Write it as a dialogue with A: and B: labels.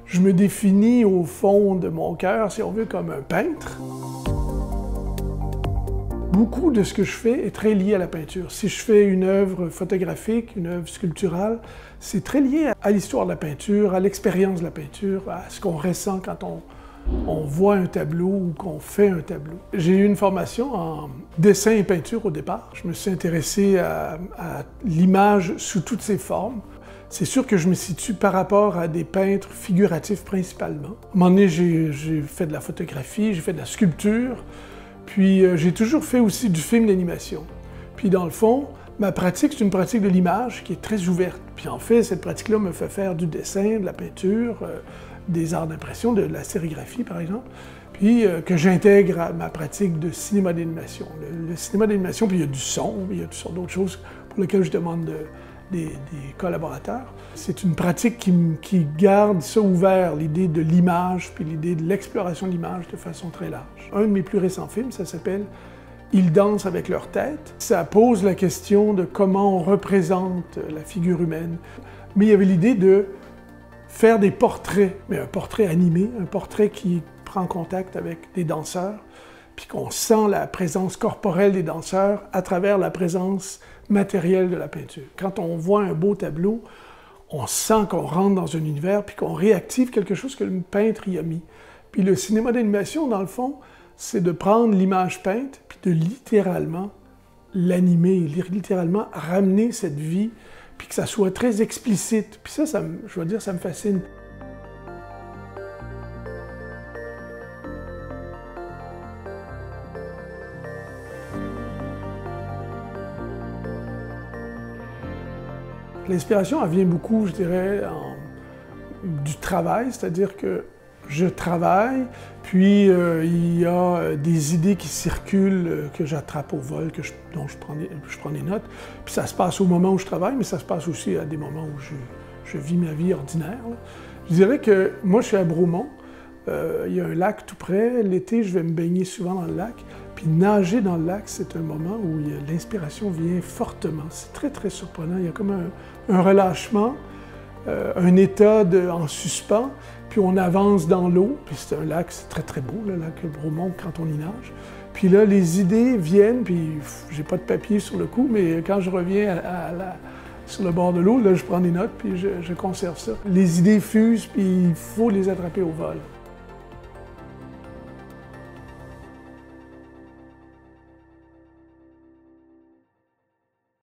A: Je me définis au fond de mon cœur, si on veut, comme un peintre. Beaucoup de ce que je fais est très lié à la peinture. Si je fais une œuvre photographique, une œuvre sculpturale, c'est très lié à l'histoire de la peinture, à l'expérience de la peinture, à ce qu'on ressent quand on voit un tableau ou qu'on fait un tableau. J'ai eu une formation en dessin et peinture au départ. Je me suis intéressé à l'image sous toutes ses formes. C'est sûr que je me situe par rapport à des peintres figuratifs principalement. À un moment donné, j'ai fait de la photographie, j'ai fait de la sculpture, puis j'ai toujours fait aussi du film d'animation. Puis dans le fond, ma pratique, c'est une pratique de l'image qui est très ouverte. Puis en fait, cette pratique-là me fait faire du dessin, de la peinture, des arts d'impression, de la sérigraphie par exemple, puis que j'intègre à ma pratique de cinéma d'animation. Le cinéma d'animation, puis il y a du son, il y a toutes sortes d'autres choses pour lesquelles je demande des collaborateurs. C'est une pratique qui garde ça ouvert, l'idée de l'image, puis l'idée de l'exploration de l'image de façon très large. Un de mes plus récents films, ça s'appelle « Ils dansent avec leur tête ». Ça pose la question de comment on représente la figure humaine. Mais il y avait l'idée de faire des portraits, mais un portrait animé, un portrait qui prend contact avec des danseurs, puis qu'on sent la présence corporelle des danseurs à travers la présence matérielle de la peinture. Quand on voit un beau tableau, on sent qu'on rentre dans un univers, puis qu'on réactive quelque chose que le peintre y a mis. Puis le cinéma d'animation, dans le fond, c'est de prendre l'image peinte, puis de littéralement l'animer, littéralement ramener cette vie, puis que ça soit très explicite. Puis ça je dois dire, ça me fascine. L'inspiration, elle vient beaucoup, je dirais, du travail, c'est-à-dire que je travaille, puis il y a des idées qui circulent, que j'attrape au vol, dont je prends des notes. Puis ça se passe au moment où je travaille, mais ça se passe aussi à des moments où je vis ma vie ordinaire. Là. Je dirais que moi, je suis à Bromont. Il y a un lac tout près. L'été, je vais me baigner souvent dans le lac. Puis nager dans le lac, c'est un moment où l'inspiration vient fortement. C'est très, très surprenant. Il y a comme un relâchement, un état en suspens, puis on avance dans l'eau. Puis c'est un lac, c'est très, très beau, le lac Bromont, quand on y nage. Puis là, les idées viennent, puis j'ai pas de papier sur le coup, mais quand je reviens sur le bord de l'eau, là, je prends des notes, puis je conserve ça. Les idées fusent, puis il faut les attraper au vol.